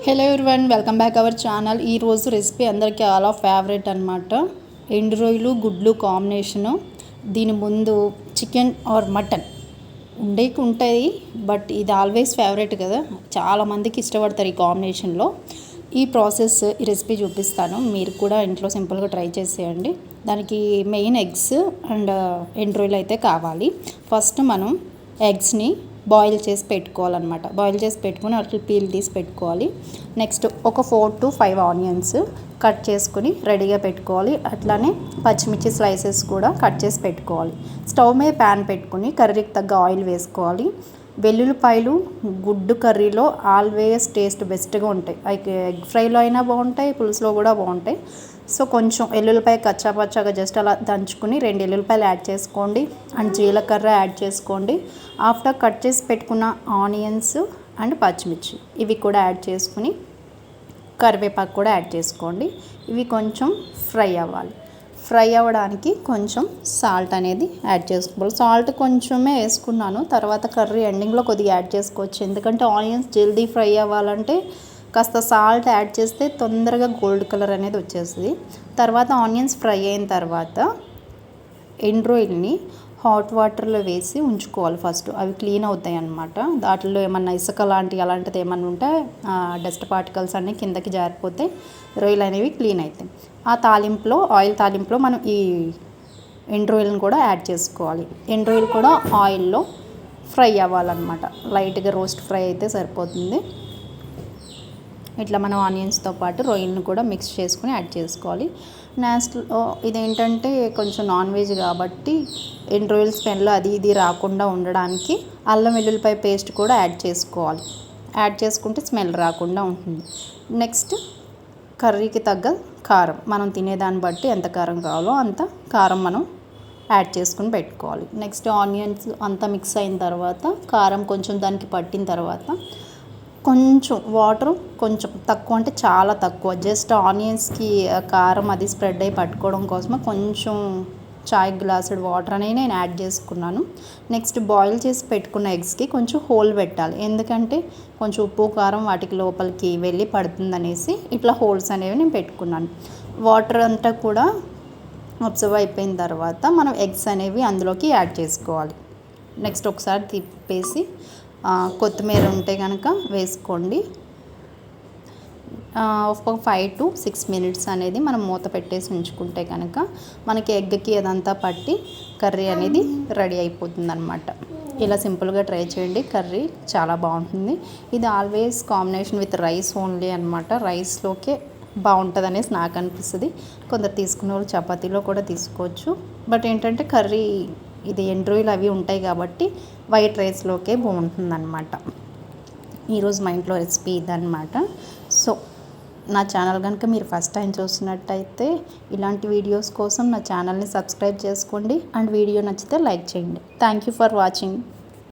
Hello everyone, welcome back our channel. ఈరోజు recipe అందరికీ చాలా ఫేవరెట్ అనమాట. ఎండు రొయ్యలు గుడ్లు కాంబినేషను. దీని ముందు చికెన్ ఆర్ మటన్ ఉంటుంది, బట్ ఇది ఆల్వేస్ ఫేవరెట్ కదా, చాలామందికి ఇష్టపడతారు ఈ కాంబినేషన్లో. ఈ రెసిపీ చూపిస్తాను, మీరు కూడా ఇంట్లో సింపుల్గా ట్రై చేసేయండి. దానికి మెయిన్ ఎగ్స్ అండ్ ఎండు రొయ్యలు అయితే కావాలి. ఫస్ట్ మనం ఎగ్స్ని బాయిల్ చేసి పెట్టుకోవాలన్నమాట. బాయిల్ చేసి పెట్టుకుని అట్లా పీల్ తీసి పెట్టుకోవాలి. నెక్స్ట్ ఒక 4 to 5 ఆనియన్స్ కట్ చేసుకుని రెడీగా పెట్టుకోవాలి. అట్లానే పచ్చిమిర్చి స్లైసెస్ కూడా కట్ చేసి పెట్టుకోవాలి. స్టవ్ మీద ప్యాన్ పెట్టుకుని కర్రీకి తగ్గ ఆయిల్ వేసుకోవాలి. వెల్లుల్లిపాయలు గుడ్డు కర్రీలో ఆల్వేస్ టేస్ట్ బెస్ట్గా ఉంటాయి. ఎగ్ ఫ్రైలో అయినా బాగుంటాయి, పులుసులో కూడా బాగుంటాయి. సో కొంచెం ఎల్లుల్లిపాయ కచ్చాపచ్చాగా జస్ట్ అలా దంచుకుని 2 ఎల్లుల్లిపాయలు యాడ్ చేసుకోండి అండ్ జీలకర్ర యాడ్ చేసుకోండి. ఆఫ్టర్ కట్ చేసి పెట్టుకున్న ఆనియన్స్ అండ్ పచ్చిమిర్చి ఇవి కూడా యాడ్ చేసుకుని కరివేపాకు కూడా యాడ్ చేసుకోండి. ఇవి కొంచెం ఫ్రై అవ్వాలి. ఫ్రై అవ్వడానికి కొంచెం సాల్ట్ అనేది యాడ్ చేసుకోవాలి. సాల్ట్ కొంచెమే వేసుకున్నాను, తర్వాత కర్రీ ఎండింగ్లో కొద్దిగా యాడ్ చేసుకోవచ్చు. ఎందుకంటే ఆనియన్స్ జల్దీ ఫ్రై అవ్వాలంటే కాస్త సాల్ట్ యాడ్ చేస్తే తొందరగా గోల్డ్ కలర్ అనేది వచ్చేస్తుంది. తర్వాత ఆనియన్స్ ఫ్రై అయిన తర్వాత ఎండు రొయ్యల్ని హాట్ వాటర్లో వేసి ఉంచుకోవాలి. ఫస్ట్ అవి క్లీన్ అవుతాయి అన్నమాట. దాంట్లో ఏమన్నా ఇసుక అలాంటిది ఏమన్నా ఉంటే డస్ట్ పార్టికల్స్ అన్నీ కిందకి జారిపోతే రొయ్యలు అనేవి క్లీన్ అవుతాయి. ఆ ఆయిల్ తాలింపులో మనం ఈ ఎండు రొయ్యలను కూడా యాడ్ చేసుకోవాలి. ఎండు రొయ్యలు కూడా ఆయిల్లో ఫ్రై అవ్వాలన్నమాట. లైట్గా రోస్ట్ ఫ్రై అయితే సరిపోతుంది. ఇట్లా మనం ఆనియన్స్తో పాటు రొయ్యలను కూడా మిక్స్ చేసుకుని యాడ్ చేసుకోవాలి. నెక్స్ట్లో ఇదేంటంటే కొంచెం నాన్ వెజ్ కాబట్టి ఎండు రొయ్యల స్మెల్ అది ఇది రాకుండా ఉండడానికి అల్లం వెల్లుల్లిపాయ పేస్ట్ కూడా యాడ్ చేసుకోవాలి. యాడ్ చేసుకుంటే స్మెల్ రాకుండా ఉంటుంది. నెక్స్ట్ కర్రీకి తగ్గ కారం, మనం తినేదాన్ని బట్టి ఎంత కారం కావాలో అంత కారం మనం యాడ్ చేసుకుని పెట్టుకోవాలి. నెక్స్ట్ ఆనియన్స్ అంతా మిక్స్ అయిన తర్వాత కారం కొంచెం దానికి పట్టిన తర్వాత కొంచెం వాటర్, కొంచెం తక్కువ అంటే చాలా తక్కువ, జస్ట్ ఆనియన్స్కి కారం అది స్ప్రెడ్ అయ్యి పట్టుకోవడం కోసమే కొంచెం చాయ్ గ్లాసుడు వాటర్ అనేది నేను యాడ్ చేసుకున్నాను. నెక్స్ట్ బాయిల్ చేసి పెట్టుకున్న ఎగ్స్కి కొంచెం హోల్ పెట్టాలి. ఎందుకంటే కొంచెం ఉప్పు కారం వాటికి లోపలికి వెళ్ళి పడుతుందనేసి ఇట్లా హోల్స్ అనేవి నేను పెట్టుకున్నాను. వాటర్ అంతా కూడా అబ్జర్వ్ అయిపోయిన తర్వాత మనం ఎగ్స్ అనేవి అందులోకి యాడ్ చేసుకోవాలి. నెక్స్ట్ ఒకసారి తిప్పేసి కొత్తిమీర ఉంటే కనుక వేసుకోండి. ఒక 5 to 6 minutes అనేది మనం మూత పెట్టేసి ఉంచుకుంటే కనుక మనకి ఎగ్కి అదంతా పట్టి కర్రీ అనేది రెడీ అయిపోతుంది అనమాట. ఇలా సింపుల్గా ట్రై చేయండి, కర్రీ చాలా బాగుంటుంది. ఇది always combination with rice only అనమాట. రైస్లోకే బాగుంటుంది అనేసి నాకు అనిపిస్తుంది. కొందరు తీసుకునే వాళ్ళు చపాతీలో కూడా తీసుకోవచ్చు. బట్ ఏంటంటే కర్రీ ఇది ఎండు రొయ్యలు అవి ఉంటాయి కాబట్టి వైట్ రైస్లోకే బాగుంటుందన్నమాట. ఈరోజు మా ఇంట్లో రెసిపీ ఇదన్నమాట. సో నా ఛానల్ కనుక మీరు ఫస్ట్ టైం చూస్తున్నట్టయితే ఇలాంటి వీడియోస్ కోసం నా ఛానల్ని సబ్స్క్రైబ్ చేసుకోండి అండ్ వీడియో నచ్చితే లైక్ చేయండి. Thank you for watching.